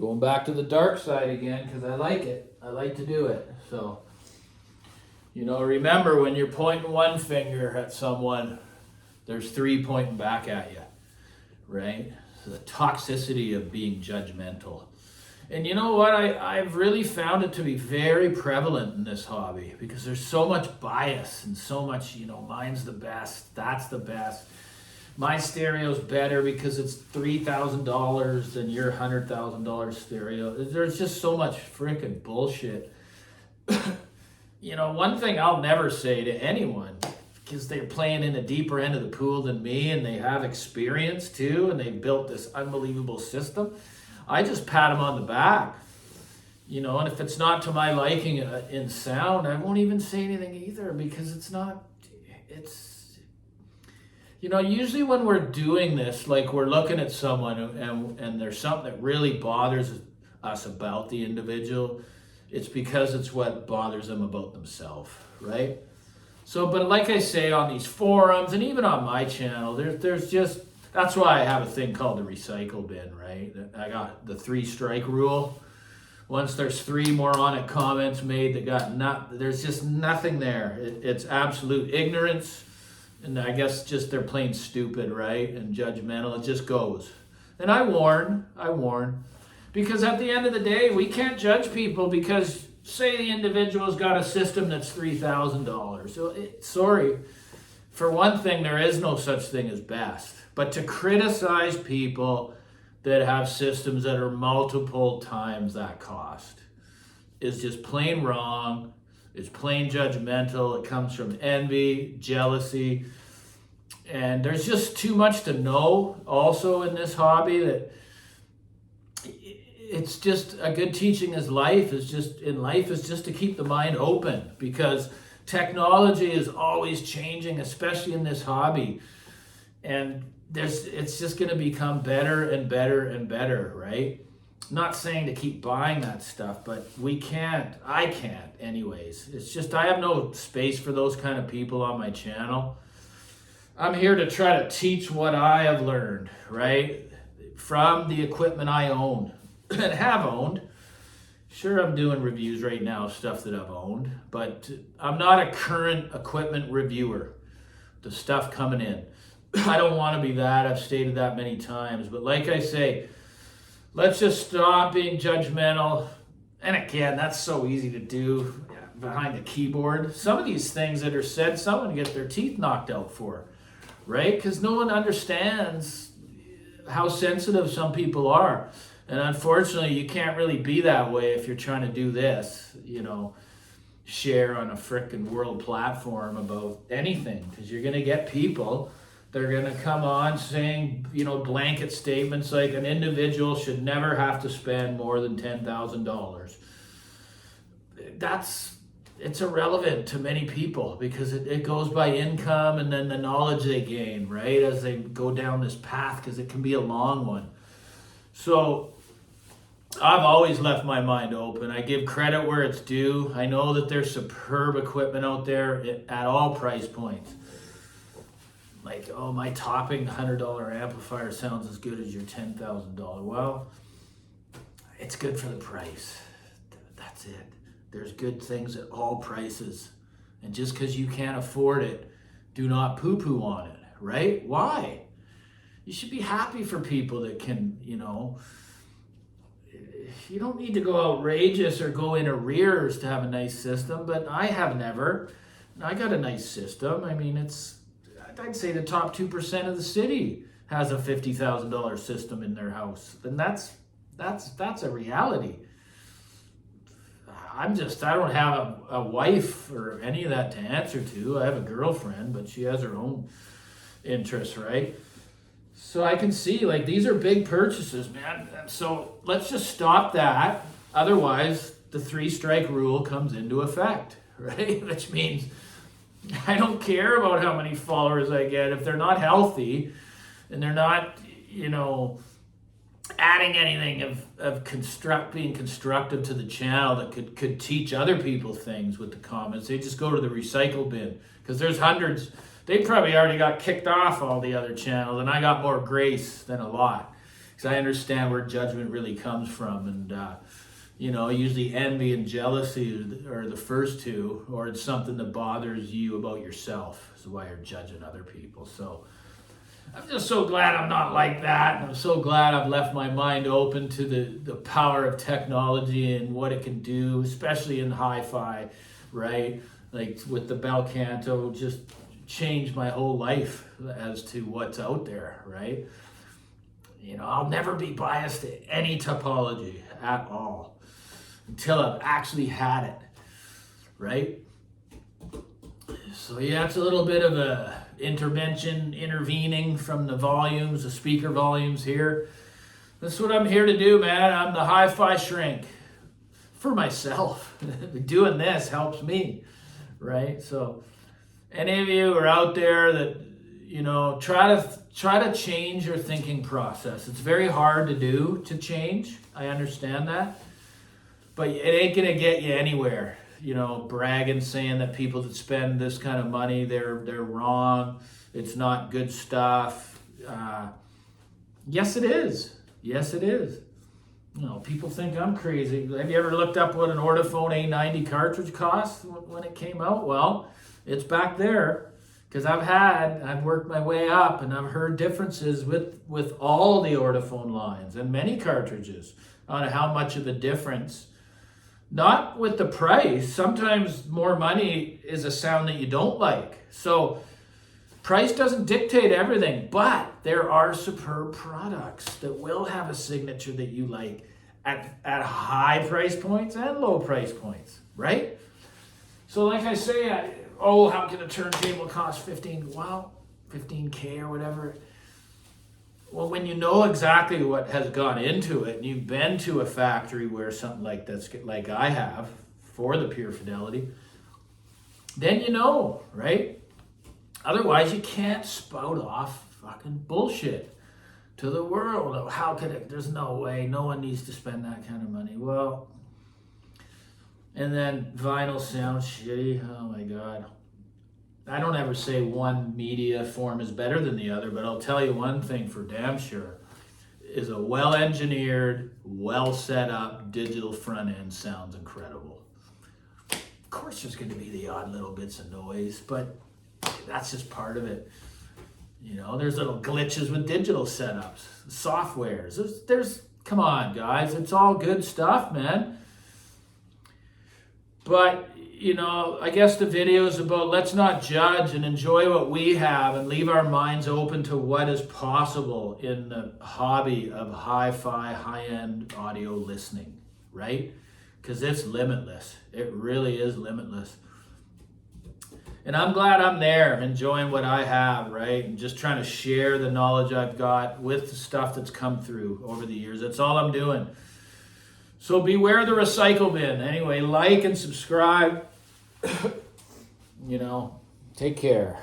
Going back to the dark side again because I like it. I like to do it. So, remember when you're pointing one finger at someone, there's three pointing back at you, right? So the toxicity of being judgmental. And you know what? I've really found it to be very prevalent in this hobby because there's so much bias and so much, mine's the best, that's the best. My stereo's better because it's $3,000 than your $100,000 stereo. There's just so much freaking bullshit. One thing I'll never say to anyone, because they're playing in a deeper end of the pool than me and they have experience too and they've built this unbelievable system, I just pat them on the back. And if it's not to my liking in sound, I won't even say anything either because usually when we're doing this, like we're looking at someone and there's something that really bothers us about the individual, it's because it's what bothers them about themselves, right? So, but like I say, on these forums and even on my channel, there's just, that's why I have a thing called the recycle bin, right? I got the 3 strike rule. Once there's 3 moronic comments made there's just nothing there. It's absolute ignorance. And I guess just they're plain stupid, right? And judgmental. It just goes. And I warn. Because at the end of the day, we can't judge people because, say the individual's got a system that's $3,000. So, sorry. For one thing, there is no such thing as best. But to criticize people that have systems that are multiple times that cost is just plain wrong. It's plain judgmental. It comes from envy, jealousy. And there's just too much to know also in this hobby that it's just a good teaching is just to keep the mind open because technology is always changing, especially in this hobby. And it's just going to become better and better and better, right? Not saying to keep buying that stuff, but I can't anyways. It's just, I have no space for those kind of people on my channel. I'm here to try to teach what I have learned, right? From the equipment I own and have owned. Sure, I'm doing reviews right now, stuff that I've owned, but I'm not a current equipment reviewer. The stuff coming in. I don't want to be that. I've stated that many times, but like I say, let's just stop being judgmental. And again, that's so easy to do behind the keyboard. Some of these things that are said, someone get their teeth knocked out for, right? Because no one understands how sensitive some people are. And unfortunately, you can't really be that way if you're trying to do this, share on a frickin' world platform about anything. Because you're going to get people, they're going to come on saying, blanket statements like an individual should never have to spend more than $10,000. It's irrelevant to many people because it goes by income and then the knowledge they gain, right? As they go down this path, because it can be a long one. So I've always left my mind open. I give credit where it's due. I know that there's superb equipment out there at all price points. Like, oh, my topping $100 amplifier sounds as good as your $10,000. Well, it's good for the price. That's it. There's good things at all prices. And just because you can't afford it, do not poo-poo on it, right? Why? You should be happy for people that can, you don't need to go outrageous or go in arrears to have a nice system, but I have never. I got a nice system. I mean, I'd say the top 2% of the city has a $50,000 system in their house. And that's a reality. I don't have a wife or any of that to answer to. I have a girlfriend, but she has her own interests, right? So I can see, these are big purchases, man. So let's just stop that. Otherwise, the 3-strike rule comes into effect, right? Which means I don't care about how many followers I get. If they're not healthy and they're not, adding anything of being constructive to the channel that could teach other people things with the comments, they just go to the recycle bin. Because there's hundreds. They probably already got kicked off all the other channels, and I got more grace than a lot. because I understand where judgment really comes from. And, usually envy and jealousy are the first two, or it's something that bothers you about yourself. Is why you're judging other people. So I'm just so glad I'm not like that. And I'm so glad I've left my mind open to the power of technology and what it can do, especially in hi-fi, right? Like with the bel canto, just changed my whole life as to what's out there, right? I'll never be biased to any topology at all until I've actually had it, right? So yeah, it's a little bit of a intervening from the volumes, the speaker volumes here. That's what I'm here to do, man. I'm the hi-fi shrink for myself. Doing this helps me, right? So any of you are out there that, try to change your thinking process. It's very hard to change. I understand that. But it ain't going to get you anywhere. Bragging, saying that people that spend this kind of money, they're wrong. It's not good stuff. Yes, it is. Yes, it is. People think I'm crazy. Have you ever looked up what an Ortophone A90 cartridge cost when it came out? Well, it's back there because I've worked my way up and I've heard differences with all the Ortophone lines and many cartridges on how much of a difference. Not with the price. Sometimes more money is a sound that you don't like. So price doesn't dictate everything, but there are superb products that will have a signature that you like at high price points and low price points, right? So like I say, how can a turntable cost $15K or whatever? Well, when you know exactly what has gone into it, and you've been to a factory where something like that's like I have for the Pure Fidelity, then you know, right? Otherwise, you can't spout off fucking bullshit to the world. Oh, how could it? There's no way. No one needs to spend that kind of money. Well, and then vinyl sounds shitty. Oh my God. I don't ever say one media form is better than the other, but I'll tell you one thing for damn sure is a well-engineered, well-set-up digital front end sounds incredible. Of course there's going to be the odd little bits of noise, but that's just part of it. There's little glitches with digital setups, softwares. There's come on, guys, it's all good stuff, man. But I guess the video is about let's not judge and enjoy what we have and leave our minds open to what is possible in the hobby of hi-fi, high-end audio listening, right? Because it's limitless. It really is limitless. And I'm glad I'm there, enjoying what I have, right? And just trying to share the knowledge I've got with the stuff that's come through over the years. That's all I'm doing. So beware the recycle bin. Anyway, like and subscribe. Take care.